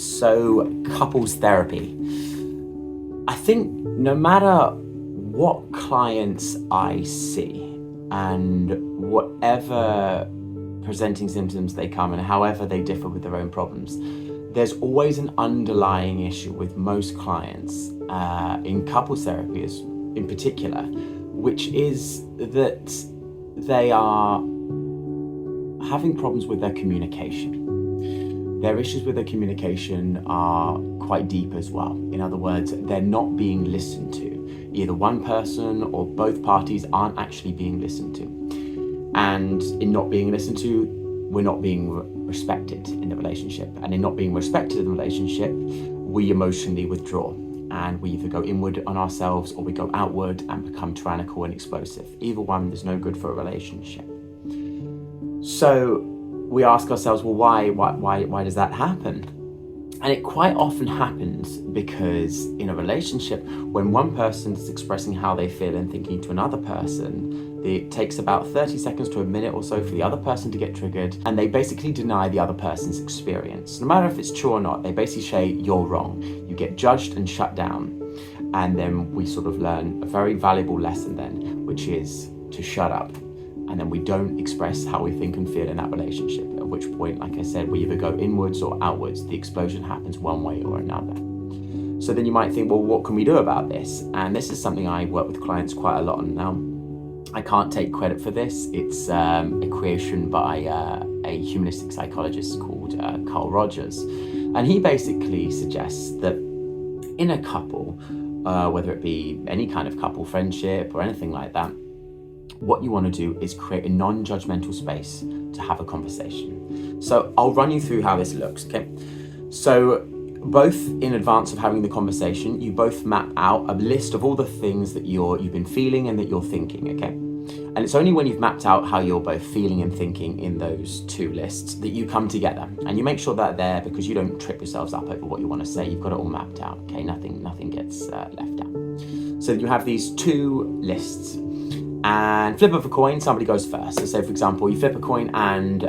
So, couples therapy. I think no matter what clients I see and whatever presenting symptoms they come and however they differ with their own problems, there's always an underlying issue with most clients in couples therapy in particular, which is that they are having problems with their communication. Their issues with their communication are quite deep as well. In other words, they're not being listened to. Either one person or both parties aren't actually being listened to. And in not being listened to, we're not being respected in the relationship. And in not being respected in the relationship, we emotionally withdraw. And we either go inward on ourselves or we go outward and become tyrannical and explosive. Either one is no good for a relationship. So we ask ourselves, well, why does that happen? And it quite often happens because in a relationship, when one person is expressing how they feel and thinking to another person, it takes about 30 seconds to a minute or so for the other person to get triggered, and they basically deny the other person's experience. No matter if it's true or not, they basically say, you're wrong. You get judged and shut down. And then we sort of learn a very valuable lesson then, which is to shut up. And then we don't express how we think and feel in that relationship, at which point, like I said, we either go inwards or outwards. The explosion happens one way or another. So then you might think, well, what can we do about this? And this is something I work with clients quite a lot on now. I can't take credit for this. It's a creation by a humanistic psychologist called Carl Rogers. And he basically suggests that in a couple, whether it be any kind of couple, friendship or anything like that, what you want to do is create a non-judgmental space to have a conversation. So I'll run you through how this looks, okay? So both in advance of having the conversation, you both map out a list of all the things that you've been feeling and that you're thinking, okay? And it's only when you've mapped out how you're both feeling and thinking in those two lists that you come together. And you make sure that they're there because you don't trip yourselves up over what you want to say. You've got it all mapped out, okay? Nothing gets left out. So you have these two lists. And flip of a coin, somebody goes first. So say, for example, you flip a coin and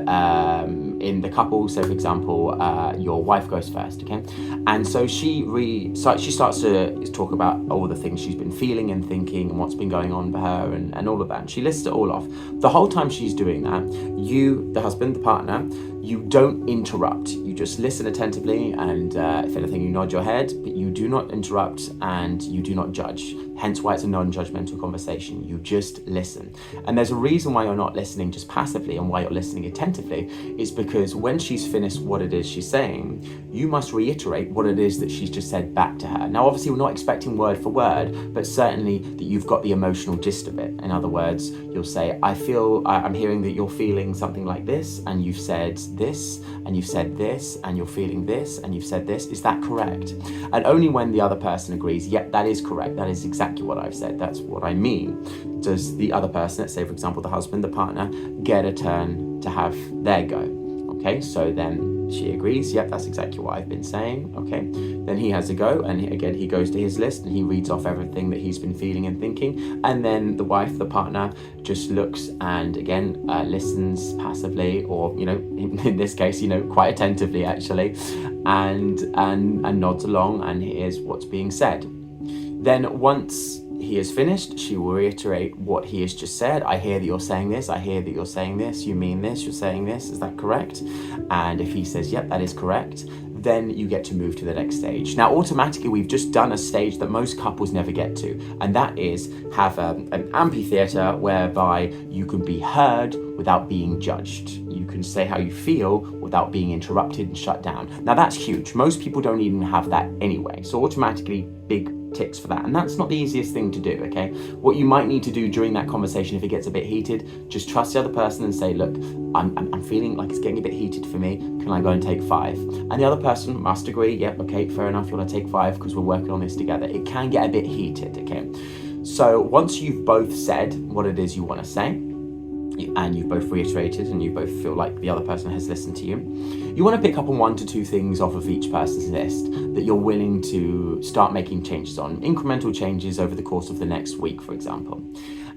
in the couple, so for example, your wife goes first, okay? And so she starts to talk about all the things she's been feeling and thinking and what's been going on for her and all of that. And she lists it all off. The whole time she's doing that, you, the husband, the partner, you don't interrupt. You just listen attentively and if anything, you nod your head, but you do not interrupt and you do not judge. Hence why it's a non-judgmental conversation. You just listen. And there's a reason why you're not listening just passively and why you're listening attentively is because when she's finished what it is she's saying, you must reiterate what it is that she's just said back to her. Now, obviously, we're not expecting word for word, but certainly that you've got the emotional gist of it. In other words, you'll say, I'm hearing that you're feeling something like this, and you've said this, and you've said this, and you're feeling this, and you've said this. Is that correct? And only when the other person agrees, yep, that is correct. That is exactly what I've said. That's what I mean. Does the other person, let's say, for example, the husband, the partner, get a turn to have their go? Okay, so then she agrees, yep, that's exactly what I've been saying. Okay, then he has a go, and again, he goes to his list and he reads off everything that he's been feeling and thinking. And then the wife, the partner, just looks and again, listens passively, or, in this case, quite attentively actually, and nods along and hears what's being said. Then once he is finished, she will reiterate what he has just said. I hear that you're saying this. I hear that you're saying this. You mean this. You're saying this. Is that correct? And if he says, yep, that is correct, then you get to move to the next stage. Now, automatically, we've just done a stage that most couples never get to, and that is have an amphitheater whereby you can be heard without being judged. You can say how you feel without being interrupted and shut down. Now, that's huge. Most people don't even have that anyway. So automatically, big ticks for that. And that's not the easiest thing to do, okay? What you might need to do during that conversation, if it gets a bit heated, just trust the other person and say, look, I'm feeling like it's getting a bit heated for me. Can I go and take 5? And the other person must agree, yep, okay, fair enough, you want to take 5 because we're working on this together. It can get a bit heated, okay? So once you've both said what it is you want to say, and you've both reiterated and you both feel like the other person has listened to you, you want to pick up on 1 to 2 things off of each person's list that you're willing to start making changes on, incremental changes over the course of the next week, for example.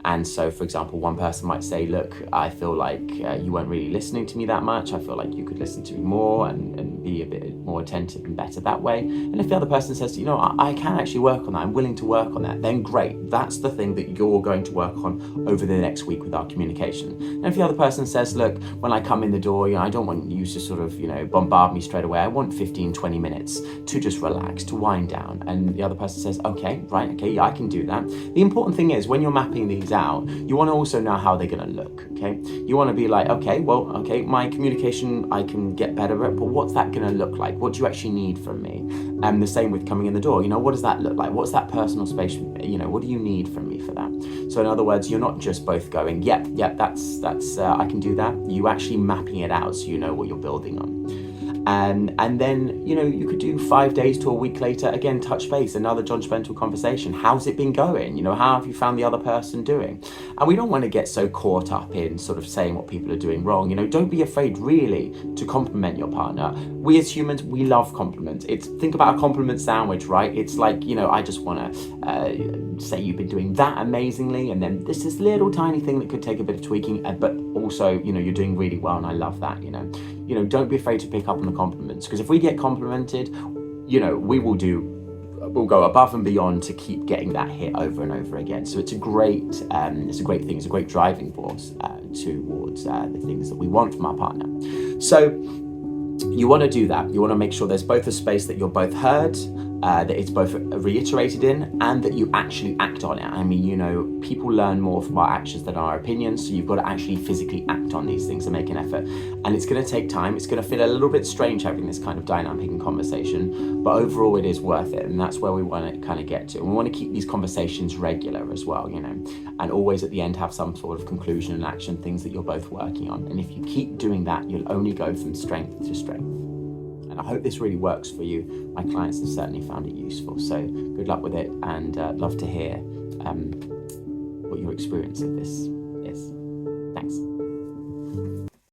And so, for example, one person might say, look, I feel like you weren't really listening to me that much. I feel like you could listen to me more and be a bit more attentive and better that way. And if the other person says, I can actually work on that, I'm willing to work on that, then great. That's the thing that you're going to work on over the next week with our communication. And if the other person says, look, when I come in the door, I don't want you to sort of, bombard me straight away. I want 15, 20 minutes to just relax, to wind down. And the other person says, okay, yeah, I can do that. The important thing is when you're mapping these out, you want to also know how they're going to look, okay? You want to be like, okay, my communication, I can get better at, but what's that going to look like? What do you actually need from me? And the same with coming in the door, what does that look like? What's that personal space? What do you need from me for that? So in other words, you're not just both going, yep, that's I can do that. You actually mapping it out so you know what you're building on. And then, you could do 5 days to a week later, again, touch base, another judgmental conversation. How's it been going? How have you found the other person doing? And we don't want to get so caught up in sort of saying what people are doing wrong. Don't be afraid really to compliment your partner. We as humans, we love compliments. Think about a compliment sandwich, right? It's like, I just want to say you've been doing that amazingly. And then this little tiny thing that could take a bit of tweaking, but also, you're doing really well. And I love that, don't be afraid to pick up on the compliments, because if we get complimented, we'll go above and beyond to keep getting that hit over and over again. So it's a great thing. It's a great driving force towards the things that we want from our partner. So you want to do that. You want to make sure there's both a space that you're both heard, that it's both reiterated in, and that you actually act on it. I mean, people learn more from our actions than our opinions, so you've got to actually physically act on these things and make an effort. And it's going to take time. It's going to feel a little bit strange having this kind of dynamic and conversation, but overall it is worth it. And that's where we want to kind of get to. And we want to keep these conversations regular as well, and always at the end have some sort of conclusion and action, things that you're both working on. And if you keep doing that, you'll only go from strength to strength. And I hope this really works for you. My clients have certainly found it useful. So good luck with it, and love to hear what your experience of this